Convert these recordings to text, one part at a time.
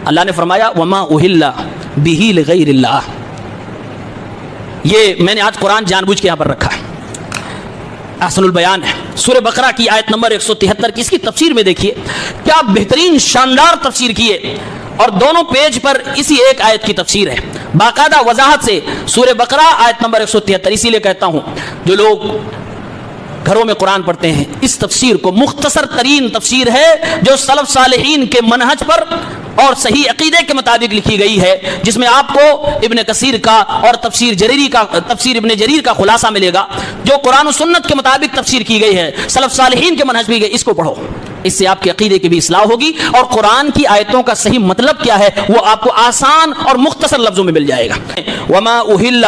اللہ نے فرمایا وما اہل بہ لغیر اللہ. یہ میں نے آج قرآن جان بوجھ کے یہاں پر رکھا ہے. احسن البیان ہے سورہ بقرہ کی آیت نمبر 173 کی. اس کی تفسیر میں دیکھیے کیا بہترین شاندار تفسیر کی ہے, اور دونوں پیج پر اسی ایک آیت کی تفسیر ہے باقاعدہ وضاحت سے. سورہ بقرہ آیت نمبر 173. اسی لیے کہتا ہوں جو لوگ گھروں میں قرآن پڑھتے ہیں, اس تفسیر کو مختصر ترین تفسیر ہے جو سلف صالحین کے منہج پر اور صحیح عقیدے کے مطابق لکھی گئی ہے, جس میں آپ کو ابن کثیر کا اور تفسیر ابن جریر کا خلاصہ ملے گا. جو قرآن و سنت کے مطابق تفسیر کی گئی ہے, سلف صالحین کے منہج بھی گئی, اس کو پڑھو. اس سے آپ کے عقیدے کی بھی اصلاح ہوگی, اور قرآن کی آیتوں کا صحیح مطلب کیا ہے وہ آپ کو آسان اور مختصر لفظوں میں مل جائے گا. وما اہل,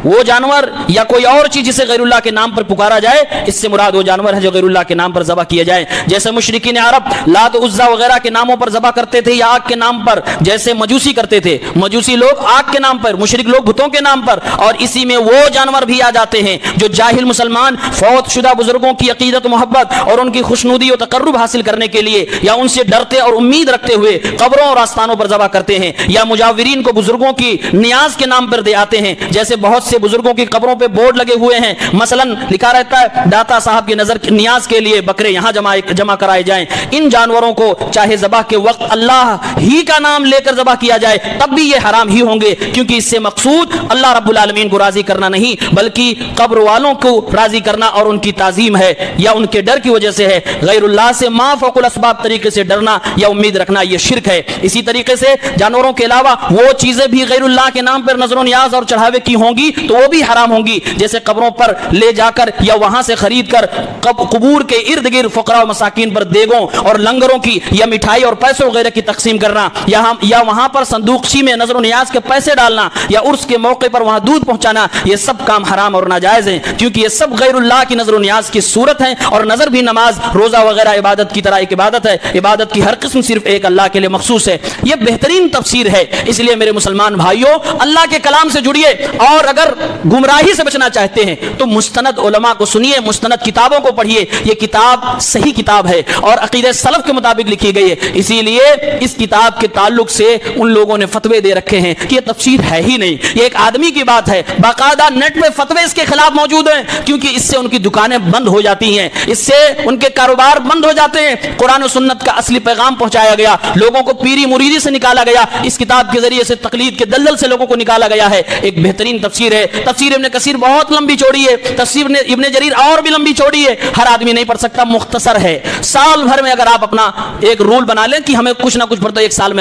وہ جانور یا کوئی اور چیز جسے غیر اللہ کے نام پر پکارا جائے, اس سے مراد وہ جانور ہے جو غیر اللہ کے نام پر ذبح کیے جائیں. جیسے مشرکین عرب لات عزا وغیرہ کے ناموں پر ذبح کرتے تھے یا آگ کے نام پر, جیسے مجوسی کرتے تھے, مجوسی لوگ آگ کے نام پر, مشرک لوگ بتوں کے نام پر, اور اسی میں وہ جانور بھی آ جاتے ہیں جو جاہل مسلمان فوت شدہ بزرگوں کی عقیدت محبت اور ان کی خوشنودی و تقرب حاصل کرنے کے لیے یا ان سے ڈرتے اور امید رکھتے ہوئے قبروں اور آستانوں پر ذبح کرتے ہیں, یا مجاورین کو بزرگوں کی نیاز کے نام پر دے آتے ہیں. جیسے بہت سے بزرگوں کی قبروں پہ بورڈ لگے ہوئے ہیں, مثلا لکھا رہتا ہے داتا صاحب کی نظر نیاز کے لیے بکرے یہاں جمع کرائے جائیں. ان جانوروں کو چاہے ذبح کے وقت اللہ ہی کا نام لے کر ذبح کیا جائے تب بھی یہ حرام ہی ہوں گے, کیونکہ اس سے مقصود اللہ رب العالمین کو راضی کرنا نہیں بلکہ قبر والوں کو راضی کرنا اور ان کی تعظیم ہے, یا ان کے ڈر کی وجہ سے ہے. غیر اللہ سے ما فوق الاسباب طریقے سے ڈرنا یا امید رکھنا یہ شرک ہے. اسی طریقے سے جانوروں کے علاوہ وہ چیزیں بھی غیر اللہ کے نام پر نظر و نیاز اور چڑھاوے کی ہوں گی تو وہ بھی حرام ہوں گی, جیسے قبروں پر لے جا کر یا وہاں سے خرید کر قبور کے ارد گرد فقراء و مساکین پر دیگوں اور لنگروں کی یا مٹھائی اور پیسوں وغیرہ کی تقسیم کرنا, یا وہاں پر صندوقچی میں نظر و نیاز کے پیسے ڈالنا, یا عرس کے موقع پر وہاں دودھ پہنچانا, یہ سب کام حرام اور ناجائز ہیں, کیونکہ یہ سب غیر اللہ کی نظر و نیاز کی صورت ہیں. اور نظر بھی نماز روزہ وغیرہ عبادت کی طرح ایک عبادت ہے, عبادت کی ہر قسم صرف ایک اللہ کے لیے مخصوص ہے. یہ بہترین تفسیر ہے. اس لیے میرے مسلمان بھائیوں, اللہ کے کلام سے جڑیے, اور اگر گمراہی سے بچنا چاہتے ہیں تو مستند علماء کو سنیے, مستند کتابوں کو پڑھیے. یہ کتاب صحیح کتاب ہے اور عقیدہ سلف کے مطابق لکھی گئی ہے. اسی لیے اس کتاب کے تعلق سے ان لوگوں نے فتوے دے رکھے ہیں کہ یہ تفسیر ہے ہی نہیں, یہ ایک آدمی کی بات ہے. باقاعدہ نیٹ پہ فتوے اس کے خلاف موجود ہیں, کیونکہ اس سے ان کی دکانیں بند ہو جاتی ہیں, اس سے ان کے کاروبار بند ہو جاتے ہیں. قرآن و سنت کا اصلی پیغام پہنچایا گیا, لوگوں کو پیری مریدی سے نکالا گیا, اس کتاب کے ذریعے سے تقلید کے دلدل سے لوگوں کو نکالا گیا ہے. ایک بہترین تفسیر ہے. تفسیر ابن کثیر بہت لمبی چوڑی ہے, تفسیر ابن جریر اور بھی لمبی چوڑی ہے, ہر آدمی نہیں پڑھ سکتا, مختصر ہے. سال بھر میں اگر آپ اپنا ایک رول بنا لیں کہ ہمیں کچھ نہ کچھ پڑھتا ہے, ایک سال میں آپ